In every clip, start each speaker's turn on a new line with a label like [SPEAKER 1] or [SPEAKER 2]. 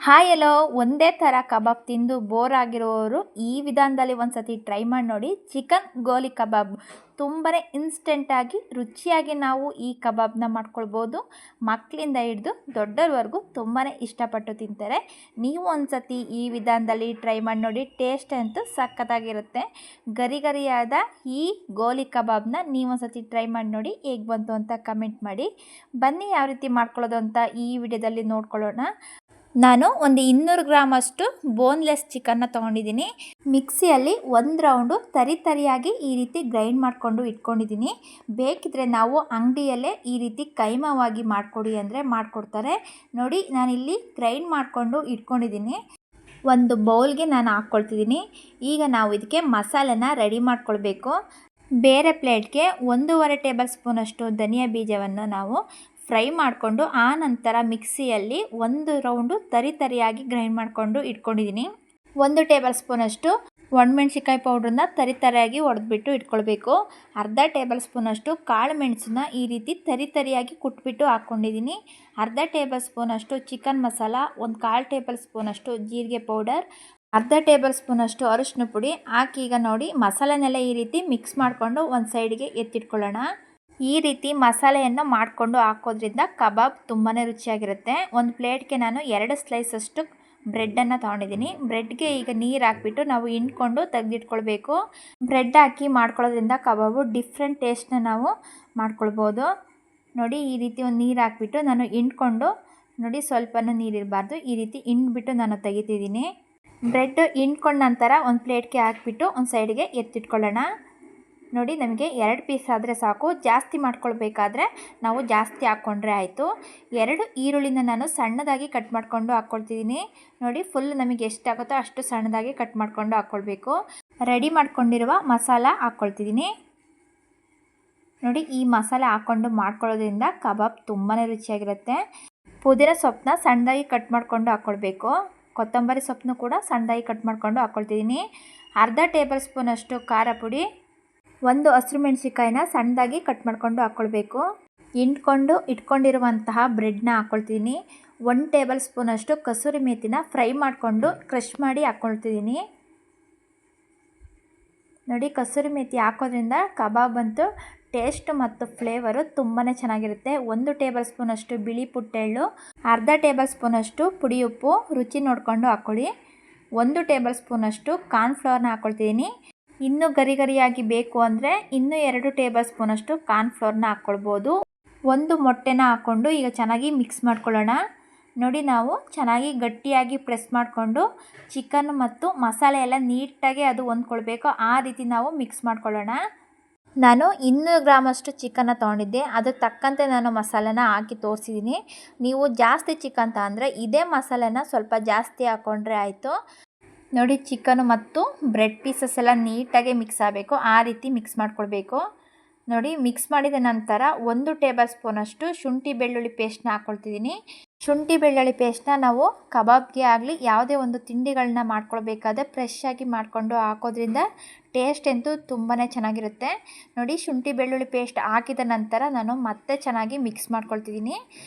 [SPEAKER 1] Hi ಎಲ್ಲೋ ಒಂದೇ ಥರ ಕಬಾಬ್ ತಿಂದು ಬೋರ್ ಆಗಿರೋರು ಈ ವಿಧಾನದಲ್ಲಿ ಒಂದು ಸತಿ ಟ್ರೈ ಮಾಡಿ ನೋಡಿ. ಚಿಕನ್ ಗೋಲಿ ಕಬಾಬ್ ತುಂಬಾ ಇನ್ಸ್ಟೆಂಟಾಗಿ ರುಚಿಯಾಗಿ ನಾವು ಈ ಕಬಾಬ್ನ ಮಾಡ್ಕೊಳ್ಬೋದು. ಮಕ್ಕಳಿಂದ ಹಿಡಿದು ದೊಡ್ಡರವರೆಗೂ ತುಂಬಾ ಇಷ್ಟಪಟ್ಟು ತಿಂತಾರೆ. ನೀವು ಒಂದು ಸತಿ ಈ ವಿಧಾನದಲ್ಲಿ ಟ್ರೈ ಮಾಡಿ ನೋಡಿ, ಟೇಸ್ಟ್ ಅಂತೂ ಸಖತ್ತಾಗಿರುತ್ತೆ. ಗರಿ ಗರಿಯಾದ ಈ ಗೋಲಿ ಕಬಾಬ್ನ ನೀವು ಒಂದು ಸತಿ ಟ್ರೈ ಮಾಡಿ ನೋಡಿ, ಹೇಗೆ ಬಂತು ಅಂತ ಕಮೆಂಟ್ ಮಾಡಿ. ಬನ್ನಿ ಯಾವ ರೀತಿ ಮಾಡ್ಕೊಳ್ಳೋದು ಅಂತ ಈ ವಿಡಿಯೋದಲ್ಲಿ ನೋಡ್ಕೊಳ್ಳೋಣ. ನಾನು ಒಂದು 200 ಗ್ರಾಮ್ ಅಷ್ಟು ಬೋನ್ಲೆಸ್ ಚಿಕನ್ನ ತೊಗೊಂಡಿದ್ದೀನಿ. ಮಿಕ್ಸಿಯಲ್ಲಿ ಒಂದು ರೌಂಡು ತರಿಯಾಗಿ ಈ ರೀತಿ ಗ್ರೈಂಡ್ ಮಾಡಿಕೊಂಡು ಇಟ್ಕೊಂಡಿದ್ದೀನಿ. ಬೇಕಿದ್ರೆ ನಾವು ಅಂಗಡಿಯಲ್ಲೇ ಈ ರೀತಿ ಕೈಮವಾಗಿ ಮಾಡಿಕೊಡಿ ಅಂದರೆ ಮಾಡಿಕೊಡ್ತಾರೆ. ನೋಡಿ, ನಾನಿಲ್ಲಿ ಗ್ರೈಂಡ್ ಮಾಡಿಕೊಂಡು ಇಟ್ಕೊಂಡಿದ್ದೀನಿ. ಒಂದು ಬೌಲ್ಗೆ ನಾನು ಹಾಕ್ಕೊಳ್ತಿದ್ದೀನಿ. ಈಗ ನಾವು ಇದಕ್ಕೆ ಮಸಾಲೆನ ರೆಡಿ ಮಾಡ್ಕೊಳ್ಬೇಕು. ಬೇರೆ ಪ್ಲೇಟ್ಗೆ 1.5 ಟೇಬಲ್ ಸ್ಪೂನಷ್ಟು ಧನಿಯಾ ಬೀಜವನ್ನು ನಾವು ಫ್ರೈ ಮಾಡಿಕೊಂಡು ಆ ನಂತರ ಮಿಕ್ಸಿಯಲ್ಲಿ ಒಂದು ರೌಂಡು ತರಿಯಾಗಿ ಗ್ರೈಂಡ್ ಮಾಡಿಕೊಂಡು ಇಟ್ಕೊಂಡಿದ್ದೀನಿ. 1 ಟೇಬಲ್ ಸ್ಪೂನಷ್ಟು ಒಣಮೆಣ್ಸಿಕಾಯಿ ಪೌಡ್ರನ್ನ ತರಿಯಾಗಿ ಹೊಡೆದ್ಬಿಟ್ಟು ಇಟ್ಕೊಳ್ಬೇಕು. ಅರ್ಧ ಟೇಬಲ್ ಸ್ಪೂನಷ್ಟು ಕಾಳು ಮೆಣಸನ್ನ ಈ ರೀತಿ ತರಿಯಾಗಿ ಕುಟ್ಬಿಟ್ಟು ಹಾಕ್ಕೊಂಡಿದ್ದೀನಿ. ಅರ್ಧ ಟೇಬಲ್ ಸ್ಪೂನಷ್ಟು ಚಿಕನ್ ಮಸಾಲ, 1/4 ಟೇಬಲ್ ಸ್ಪೂನಷ್ಟು ಜೀರಿಗೆ ಪೌಡರ್, ಅರ್ಧ ಟೇಬಲ್ ಸ್ಪೂನಷ್ಟು ಅರಿಶಿನ ಪುಡಿ ಹಾಕಿ ಈಗ ನೋಡಿ ಮಸಾಲೆನೆಲ್ಲ ಈ ರೀತಿ ಮಿಕ್ಸ್ ಮಾಡಿಕೊಂಡು ಒಂದು ಸೈಡ್ಗೆ ಎತ್ತಿಟ್ಕೊಳ್ಳೋಣ. ಈ ರೀತಿ ಮಸಾಲೆಯನ್ನು ಮಾಡಿಕೊಂಡು ಹಾಕೋದ್ರಿಂದ ಕಬಾಬ್ ತುಂಬಾ ರುಚಿಯಾಗಿರುತ್ತೆ. ಒಂದು ಪ್ಲೇಟ್ಗೆ ನಾನು 2 ಸ್ಲೈಸಷ್ಟು ಬ್ರೆಡ್ಡನ್ನು ತೊಗೊಂಡಿದ್ದೀನಿ. ಬ್ರೆಡ್ಗೆ ಈಗ ನೀರು ಹಾಕ್ಬಿಟ್ಟು ನಾವು ಹಿಂಡ್ಕೊಂಡು ತೆಗೆದಿಟ್ಕೊಳ್ಬೇಕು. ಬ್ರೆಡ್ ಹಾಕಿ ಮಾಡ್ಕೊಳ್ಳೋದ್ರಿಂದ ಕಬಾಬು ಡಿಫ್ರೆಂಟ್ ಟೇಸ್ಟ್ನ ನಾವು ಮಾಡ್ಕೊಳ್ಬೋದು. ನೋಡಿ, ಈ ರೀತಿ ಒಂದು ನೀರು ಹಾಕ್ಬಿಟ್ಟು ನಾನು ಹಿಂಡ್ಕೊಂಡು, ನೋಡಿ ಸ್ವಲ್ಪನೂ ನೀರಿರಬಾರ್ದು, ಈ ರೀತಿ ಹಿಂಡ್ಬಿಟ್ಟು ನಾನು ತೆಗಿತಿದ್ದೀನಿ. ಬ್ರೆಡ್ ಹಿಂಡ್ಕೊಂಡ ನಂತರ ಒಂದು ಪ್ಲೇಟ್ಗೆ ಹಾಕ್ಬಿಟ್ಟು ಒಂದು ಸೈಡ್ಗೆ ಎತ್ತಿಟ್ಕೊಳ್ಳೋಣ. ನೋಡಿ, ನಮಗೆ 2 ಪೀಸ್ ಆದರೆ ಸಾಕು. ಜಾಸ್ತಿ ಮಾಡ್ಕೊಳ್ಬೇಕಾದ್ರೆ ನಾವು ಜಾಸ್ತಿ ಹಾಕ್ಕೊಂಡ್ರೆ ಆಯಿತು. 2 ಈರುಳ್ಳಿನ ನಾನು ಸಣ್ಣದಾಗಿ ಕಟ್ ಮಾಡಿಕೊಂಡು ಹಾಕ್ಕೊಳ್ತಿದ್ದೀನಿ. ನೋಡಿ, ಫುಲ್ ನಮಗೆ ಎಷ್ಟಾಗುತ್ತೋ ಅಷ್ಟು ಸಣ್ಣದಾಗಿ ಕಟ್ ಮಾಡಿಕೊಂಡು ಹಾಕ್ಕೊಳ್ಬೇಕು. ರೆಡಿ ಮಾಡ್ಕೊಂಡಿರುವ ಮಸಾಲ ಹಾಕ್ಕೊಳ್ತಿದ್ದೀನಿ. ನೋಡಿ, ಈ ಮಸಾಲೆ ಹಾಕ್ಕೊಂಡು ಮಾಡ್ಕೊಳ್ಳೋದ್ರಿಂದ ಕಬಾಬ್ ತುಂಬಾ ರುಚಿಯಾಗಿರುತ್ತೆ. ಪುದೀನ ಸೊಪ್ಪನ್ನ ಸಣ್ಣದಾಗಿ ಕಟ್ ಮಾಡಿಕೊಂಡು ಹಾಕ್ಕೊಳ್ಬೇಕು. ಕೊತ್ತಂಬರಿ ಸೊಪ್ಪನ್ನು ಕೂಡ ಸಣ್ಣದಾಗಿ ಕಟ್ ಮಾಡಿಕೊಂಡು ಹಾಕ್ಕೊಳ್ತಿದ್ದೀನಿ. ಅರ್ಧ ಟೇಬಲ್ ಸ್ಪೂನಷ್ಟು ಖಾರ ಪುಡಿ, 1 ಹಸಿರು ಮೆಣಸಿಕಾಯಿನ ಸಣ್ಣದಾಗಿ ಕಟ್ ಮಾಡಿಕೊಂಡು ಹಾಕ್ಕೊಳ್ಬೇಕು. ಹಿಂಡ್ಕೊಂಡು ಇಟ್ಕೊಂಡಿರುವಂತಹ ಬ್ರೆಡ್ನ ಹಾಕ್ಕೊಳ್ತಿದ್ದೀನಿ. 1 ಟೇಬಲ್ ಸ್ಪೂನಷ್ಟು ಕಸೂರಿ ಮೇಥಿನ ಫ್ರೈ ಮಾಡಿಕೊಂಡು ಕ್ರಷ್ ಮಾಡಿ ಹಾಕ್ಕೊಳ್ತಿದ್ದೀನಿ. ನೋಡಿ, ಕಸೂರಿ ಮೇಥಿ ಹಾಕೋದ್ರಿಂದ ಕಬಾಬ್ ಅಂತೂ ಟೇಸ್ಟ್ ಮತ್ತು ಫ್ಲೇವರು ತುಂಬಾ ಚೆನ್ನಾಗಿರುತ್ತೆ. 1 ಟೇಬಲ್ ಸ್ಪೂನಷ್ಟು ಬಿಳಿ ಪುಟ್ಟೆಳ್ಳು, ಅರ್ಧ ಟೇಬಲ್ ಸ್ಪೂನಷ್ಟು ಪುಡಿ ಉಪ್ಪು, ರುಚಿ ನೋಡಿಕೊಂಡು ಹಾಕ್ಕೊಳ್ಳಿ. 1 ಟೇಬಲ್ ಸ್ಪೂನಷ್ಟು ಕಾರ್ನ್ಫ್ಲವರ್ನ ಹಾಕ್ಕೊಳ್ತಿದ್ದೀನಿ. ಇನ್ನೂ ಗರಿಯಾಗಿ ಬೇಕು ಅಂದರೆ ಇನ್ನೂ 2 ಟೇಬಲ್ ಸ್ಪೂನಷ್ಟು ಕಾರ್ನ್ಫ್ಲವರ್ನ ಹಾಕ್ಕೊಳ್ಬೋದು. 1 ಮೊಟ್ಟೆನ ಹಾಕ್ಕೊಂಡು ಈಗ ಚೆನ್ನಾಗಿ ಮಿಕ್ಸ್ ಮಾಡ್ಕೊಳ್ಳೋಣ. ನೋಡಿ, ನಾವು ಚೆನ್ನಾಗಿ ಗಟ್ಟಿಯಾಗಿ ಪ್ರೆಸ್ ಮಾಡಿಕೊಂಡು ಚಿಕನ್ ಮತ್ತು ಮಸಾಲೆ ಎಲ್ಲ ನೀಟಾಗಿ ಅದು ಹೊಂದ್ಕೊಳ್ಬೇಕು. ಆ ರೀತಿ ನಾವು ಮಿಕ್ಸ್ ಮಾಡ್ಕೊಳ್ಳೋಣ. ನಾನು 200 ಗ್ರಾಮಷ್ಟು ಚಿಕನ್ನ ತೊಗೊಂಡಿದ್ದೆ. ಅದಕ್ಕೆ ತಕ್ಕಂತೆ ನಾನು ಮಸಾಲೆನ ಹಾಕಿ ತೋರಿಸಿದ್ದೀನಿ. ನೀವು ಜಾಸ್ತಿ ಚಿಕನ್ ತಗೊಂಡ್ರೆ ಇದೇ ಮಸಾಲೆನ ಸ್ವಲ್ಪ ಜಾಸ್ತಿ ಹಾಕ್ಕೊಂಡ್ರೆ ಆಯಿತು. ನೋಡಿ, ಚಿಕನು ಮತ್ತು ಬ್ರೆಡ್ ಪೀಸಸ್ ಎಲ್ಲ ನೀಟಾಗಿ ಮಿಕ್ಸ್ ಆಗಬೇಕು. ಆ ರೀತಿ ಮಿಕ್ಸ್ ಮಾಡ್ಕೊಳ್ಬೇಕು. ನೋಡಿ, ಮಿಕ್ಸ್ ಮಾಡಿದ ನಂತರ 1 ಟೇಬಲ್ ಸ್ಪೂನಷ್ಟು ಶುಂಠಿ ಬೆಳ್ಳುಳ್ಳಿ ಪೇಸ್ಟ್ನ ಹಾಕ್ಕೊಳ್ತಿದ್ದೀನಿ. ಶುಂಠಿ ಬೆಳ್ಳುಳ್ಳಿ ಪೇಸ್ಟ್ನ ನಾವು ಕಬಾಬ್ಗೆ ಆಗಲಿ ಯಾವುದೇ ಒಂದು ತಿಂಡಿಗಳನ್ನ ಮಾಡ್ಕೊಳ್ಬೇಕಾದ್ರೆ ಫ್ರೆಶ್ ಆಗಿ ಮಾಡಿಕೊಂಡು ಹಾಕೋದ್ರಿಂದ ಟೇಸ್ಟ್ ಅಂತೂ ತುಂಬಾ ಚೆನ್ನಾಗಿರುತ್ತೆ. ನೋಡಿ, ಶುಂಠಿ ಬೆಳ್ಳುಳ್ಳಿ ಪೇಸ್ಟ್ ಹಾಕಿದ ನಂತರ ನಾನು ಮತ್ತೆ ಚೆನ್ನಾಗಿ ಮಿಕ್ಸ್ ಮಾಡ್ಕೊಳ್ತಿದ್ದೀನಿ.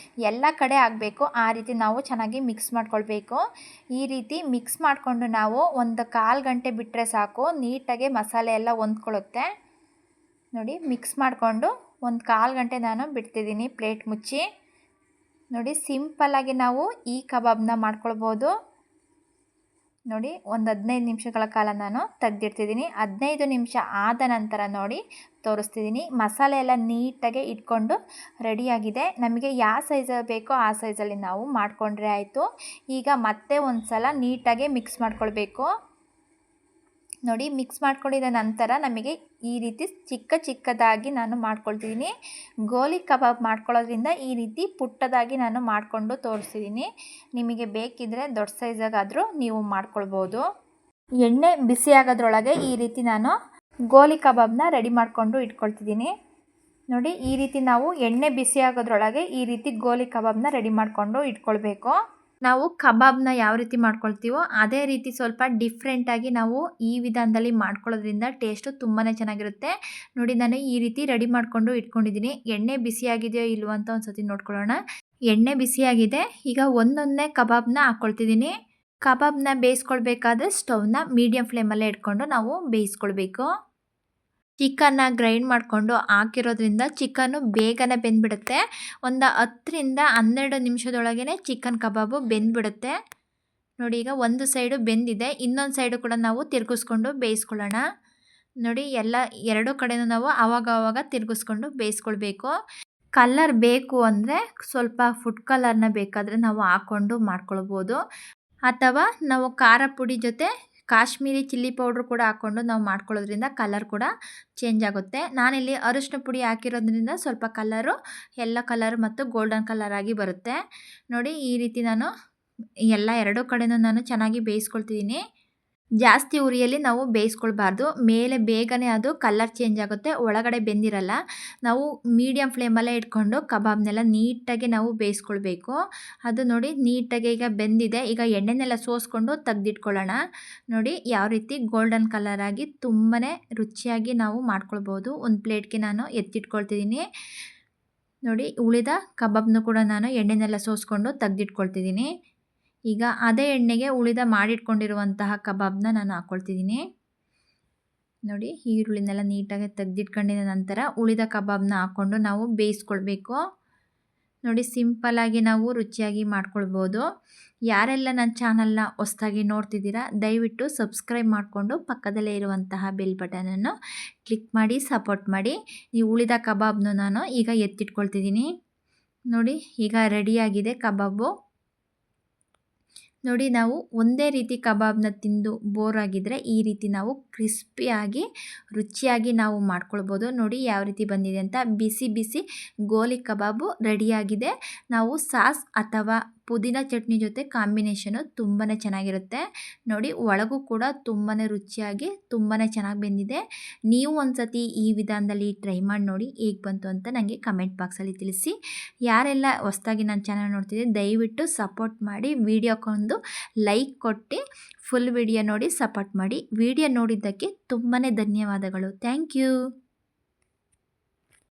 [SPEAKER 1] ಎಲ್ಲ ಕಡೆ ಆಗಬೇಕು, ಆ ರೀತಿ ನಾವು ಚೆನ್ನಾಗಿ ಮಿಕ್ಸ್ ಮಾಡ್ಕೊಳ್ಬೇಕು. ಈ ರೀತಿ ಮಿಕ್ಸ್ ಮಾಡಿಕೊಂಡು ನಾವು ಒಂದು 1/4 ಗಂಟೆ ಬಿಟ್ಟರೆ ಸಾಕು, ನೀಟಾಗಿ ಮಸಾಲೆ ಎಲ್ಲ ಹೊಂದ್ಕೊಳ್ಳುತ್ತೆ. ನೋಡಿ, ಮಿಕ್ಸ್ ಮಾಡಿಕೊಂಡು ಒಂದು 1/4 ಗಂಟೆ ನಾನು ಬಿಡ್ತಿದ್ದೀನಿ ಪ್ಲೇಟ್ ಮುಚ್ಚಿ. ನೋಡಿ, ಸಿಂಪಲ್ಲಾಗಿ ನಾವು ಈ ಕಬಾಬ್ನ ಮಾಡ್ಕೊಳ್ಬೋದು. ನೋಡಿ, ಒಂದು 15 ನಿಮಿಷಗಳ ಕಾಲ ನಾನು ತೆಗೆದಿಡ್ತಿದ್ದೀನಿ. 15 ನಿಮಿಷ ಆದ ನಂತರ ನೋಡಿ ತೋರಿಸ್ತಿದ್ದೀನಿ. ಮಸಾಲೆ ಎಲ್ಲ ನೀಟಾಗಿ ಇಟ್ಕೊಂಡು ರೆಡಿಯಾಗಿದೆ. ನಮಗೆ ಯಾವ ಸೈಜಲ್ಲಿ ಬೇಕೋ ಆ ಸೈಜಲ್ಲಿ ನಾವು ಮಾಡಿಕೊಂಡ್ರೆ ಆಯಿತು. ಈಗ ಮತ್ತೆ ಒಂದು ಸಲ ನೀಟಾಗಿ ಮಿಕ್ಸ್ ಮಾಡ್ಕೊಳ್ಬೇಕು. ನೋಡಿ, ಮಿಕ್ಸ್ ಮಾಡ್ಕೊಂಡಿದ ನಂತರ ನಮಗೆ ಈ ರೀತಿ ಚಿಕ್ಕದಾಗಿ ನಾನು ಮಾಡ್ಕೊಳ್ತಿದ್ದೀನಿ. ಗೋಲಿ ಕಬಾಬ್ ಮಾಡ್ಕೊಳ್ಳೋದ್ರಿಂದ ಈ ರೀತಿ ಪುಟ್ಟದಾಗಿ ನಾನು ಮಾಡಿಕೊಂಡು ತೋರಿಸ್ತಿದ್ದೀನಿ. ನಿಮಗೆ ಬೇಕಿದ್ದರೆ ದೊಡ್ಡ ಸೈಜಾಗಾದರೂ ನೀವು ಮಾಡ್ಕೊಳ್ಬೋದು. ಎಣ್ಣೆ ಬಿಸಿ ಆಗೋದ್ರೊಳಗೆ ಈ ರೀತಿ ನಾನು ಗೋಲಿ ಕಬಾಬ್ನ ರೆಡಿ ಮಾಡಿಕೊಂಡು ಇಟ್ಕೊಳ್ತಿದ್ದೀನಿ. ನೋಡಿ, ಈ ರೀತಿ ನಾವು ಎಣ್ಣೆ ಬಿಸಿ ಆಗೋದ್ರೊಳಗೆ ಈ ರೀತಿ ಗೋಲಿ ಕಬಾಬ್ನ ರೆಡಿ ಮಾಡಿಕೊಂಡು ಇಟ್ಕೊಳ್ಬೇಕು. ನಾವು ಕಬಾಬ್ನ ಯಾವ ರೀತಿ ಮಾಡ್ಕೊಳ್ತೀವೋ ಅದೇ ರೀತಿ ಸ್ವಲ್ಪ ಡಿಫ್ರೆಂಟಾಗಿ ನಾವು ಈ ವಿಧಾನದಲ್ಲಿ ಮಾಡ್ಕೊಳ್ಳೋದ್ರಿಂದ ಟೇಸ್ಟು ತುಂಬಾ ಚೆನ್ನಾಗಿರುತ್ತೆ. ನೋಡಿ, ನಾನು ಈ ರೀತಿ ರೆಡಿ ಮಾಡಿಕೊಂಡು ಇಟ್ಕೊಂಡಿದ್ದೀನಿ. ಎಣ್ಣೆ ಬಿಸಿಯಾಗಿದೆಯೋ ಇಲ್ವೋ ಅಂತ ಒಂದು ಸತಿ ನೋಡ್ಕೊಳ್ಳೋಣ. ಎಣ್ಣೆ ಬಿಸಿಯಾಗಿದೆ. ಈಗ ಒಂದೊಂದೇ ಕಬಾಬ್ನ ಹಾಕ್ಕೊಳ್ತಿದ್ದೀನಿ. ಕಬಾಬ್ನ ಬೇಯಿಸ್ಕೊಳ್ಬೇಕಾದ್ರೆ ಸ್ಟವ್ನ ಮೀಡಿಯಮ್ ಫ್ಲೇಮಲ್ಲೇ ಇಟ್ಕೊಂಡು ನಾವು ಬೇಯಿಸ್ಕೊಳ್ಬೇಕು. ಚಿಕನ್ನ ಗ್ರೈಂಡ್ ಮಾಡಿಕೊಂಡು ಹಾಕಿರೋದ್ರಿಂದ ಚಿಕನ್ನು ಬೇಗನೆ ಬೆಂದ್ಬಿಡುತ್ತೆ. ಒಂದು 10ರಿಂದ 12 ನಿಮಿಷದೊಳಗೇ ಚಿಕನ್ ಕಬಾಬು ಬೆಂದ್ಬಿಡುತ್ತೆ. ನೋಡಿ, ಈಗ ಒಂದು ಸೈಡು ಬೆಂದಿದೆ, ಇನ್ನೊಂದು ಸೈಡು ಕೂಡ ನಾವು ತಿರುಗಿಸ್ಕೊಂಡು ಬೇಯಿಸ್ಕೊಳ್ಳೋಣ. ನೋಡಿ, ಎರಡು ಕಡೆನೂ ನಾವು ಆವಾಗ ತಿರುಗಿಸ್ಕೊಂಡು ಬೇಯಿಸ್ಕೊಳ್ಬೇಕು. ಕಲರ್ ಬೇಕು ಅಂದರೆ ಸ್ವಲ್ಪ ಫುಡ್ ಕಲರ್ನ ಬೇಕಾದರೆ ನಾವು ಹಾಕ್ಕೊಂಡು ಮಾಡ್ಕೊಳ್ಬೋದು, ಅಥವಾ ನಾವು ಖಾರ ಪುಡಿ ಜೊತೆ ಕಾಶ್ಮೀರಿ ಚಿಲ್ಲಿ ಪೌಡ್ರ್ ಕೂಡ ಹಾಕ್ಕೊಂಡು ನಾವು ಮಾಡ್ಕೊಳ್ಳೋದ್ರಿಂದ ಕಲರ್ ಕೂಡ ಚೇಂಜ್ ಆಗುತ್ತೆ. ನಾನಿಲ್ಲಿ ಅರಿಶಿನ ಪುಡಿ ಹಾಕಿರೋದ್ರಿಂದ ಸ್ವಲ್ಪ ಕಲರು ಯೆಲ್ಲೋ ಕಲರ್ ಮತ್ತು ಗೋಲ್ಡನ್ ಕಲರ್ ಆಗಿ ಬರುತ್ತೆ. ನೋಡಿ, ಈ ರೀತಿ ನಾನು ಎರಡು ಕಡೆನೂ ನಾನು ಚೆನ್ನಾಗಿ ಬೇಯಿಸ್ಕೊಳ್ತಿದ್ದೀನಿ. ಜಾಸ್ತಿ ಉರಿಯಲ್ಲಿ ನಾವು ಬೇಯಿಸ್ಕೊಳ್ಬಾರ್ದು, ಮೇಲೆ ಬೇಗನೆ ಅದು ಕಲರ್ ಚೇಂಜ್ ಆಗುತ್ತೆ, ಒಳಗಡೆ ಬೆಂದಿರಲ್ಲ. ನಾವು ಮೀಡಿಯಮ್ ಫ್ಲೇಮಲ್ಲೇ ಇಟ್ಕೊಂಡು ಕಬಾಬ್ನೆಲ್ಲ ನೀಟಾಗಿ ನಾವು ಬೇಯಿಸ್ಕೊಳ್ಬೇಕು. ಅದು ನೋಡಿ, ನೀಟಾಗಿ ಈಗ ಬೆಂದಿದೆ. ಈಗ ಎಣ್ಣೆನೆಲ್ಲ ಸೋಸ್ಕೊಂಡು ತೆಗ್ದಿಟ್ಕೊಳ್ಳೋಣ. ನೋಡಿ, ಯಾವ ರೀತಿ ಗೋಲ್ಡನ್ ಕಲರ್ ಆಗಿ ತುಂಬಾ ರುಚಿಯಾಗಿ ನಾವು ಮಾಡ್ಕೊಳ್ಬೋದು. ಒಂದು ಪ್ಲೇಟ್ಗೆ ನಾನು ಎತ್ತಿಟ್ಕೊಳ್ತಿದ್ದೀನಿ. ನೋಡಿ, ಉಳಿದ ಕಬಾಬ್ನು ಕೂಡ ನಾನು ಎಣ್ಣೆನೆಲ್ಲ ಸೋಸ್ಕೊಂಡು ತೆಗ್ದಿಟ್ಕೊಳ್ತಿದ್ದೀನಿ. ಈಗ ಅದೇ ಎಣ್ಣೆಗೆ ಉಳಿದ ಮಾಡಿಟ್ಕೊಂಡಿರುವಂತಹ ಕಬಾಬ್ನ ನಾನು ಹಾಕ್ಕೊಳ್ತಿದ್ದೀನಿ. ನೋಡಿ, ಈರುಳ್ಳಿನೆಲ್ಲ ನೀಟಾಗಿ ತೆಗ್ದಿಟ್ಕೊಂಡಿದ ನಂತರ ಉಳಿದ ಕಬಾಬ್ನ ಹಾಕ್ಕೊಂಡು ನಾವು ಬೇಯಿಸ್ಕೊಳ್ಬೇಕು. ನೋಡಿ, ಸಿಂಪಲ್ಲಾಗಿ ನಾವು ರುಚಿಯಾಗಿ ಮಾಡ್ಕೊಳ್ಬೋದು. ಯಾರೆಲ್ಲ ನನ್ನ ಚಾನಲ್ನ ಹೊಸದಾಗಿ ನೋಡ್ತಿದ್ದೀರಾ, ದಯವಿಟ್ಟು ಸಬ್ಸ್ಕ್ರೈಬ್ ಮಾಡಿಕೊಂಡು ಪಕ್ಕದಲ್ಲೇ ಇರುವಂತಹ ಬೆಲ್ ಬಟನನ್ನು ಕ್ಲಿಕ್ ಮಾಡಿ ಸಪೋರ್ಟ್ ಮಾಡಿ. ಈ ಉಳಿದ ಕಬಾಬ್ನ ನಾನು ಈಗ ಎತ್ತಿಟ್ಕೊಳ್ತಿದ್ದೀನಿ. ನೋಡಿ, ಈಗ ರೆಡಿಯಾಗಿದೆ ಕಬಾಬು. ನೋಡಿ, ನಾವು ಒಂದೇ ರೀತಿ ಕಬಾಬ್ನ ತಿಂದು ಬೋರ್ ಆಗಿದ್ದರೆ ಈ ರೀತಿ ನಾವು ಕ್ರಿಸ್ಪಿಯಾಗಿ ರುಚಿಯಾಗಿ ನಾವು ಮಾಡ್ಕೊಳ್ಬೋದು. ನೋಡಿ, ಯಾವ ರೀತಿ ಬಂದಿದೆ ಅಂತ. ಬಿಸಿ ಬಿಸಿ ಗೋಲಿ ಕಬಾಬು ರೆಡಿಯಾಗಿದೆ. ನಾವು ಸಾಸ್ ಅಥವಾ ಪುದೀನ ಚಟ್ನಿ ಜೊತೆ ಕಾಂಬಿನೇಷನು ತುಂಬಾ ಚೆನ್ನಾಗಿರುತ್ತೆ. ನೋಡಿ, ಒಳಗೂ ಕೂಡ ತುಂಬಾ ರುಚಿಯಾಗಿ ತುಂಬಾ ಚೆನ್ನಾಗಿ ಬೆಂದಿದೆ. ನೀವು ಒಂದ್ಸತಿ ಈ ವಿಧಾನದಲ್ಲಿ ಟ್ರೈ ಮಾಡಿ ನೋಡಿ, ಹೇಗೆ ಬಂತು ಅಂತ ನನಗೆ ಕಮೆಂಟ್ ಬಾಕ್ಸಲ್ಲಿ ತಿಳಿಸಿ. ಯಾರೆಲ್ಲ ಹೊಸದಾಗಿ ನನ್ನ ಚಾನಲ್ ನೋಡ್ತಿದ್ದೀರಿ, ದಯವಿಟ್ಟು ಸಪೋರ್ಟ್ ಮಾಡಿ, ವಿಡಿಯೋಕ್ಕೊಂದು ಲೈಕ್ ಕೊಟ್ಟು ಫುಲ್ ವಿಡಿಯೋ ನೋಡಿ ಸಪೋರ್ಟ್ ಮಾಡಿ. ವಿಡಿಯೋ ನೋಡಿದ್ದಕ್ಕೆ ತುಂಬಾ ಧನ್ಯವಾದಗಳು. Thank you.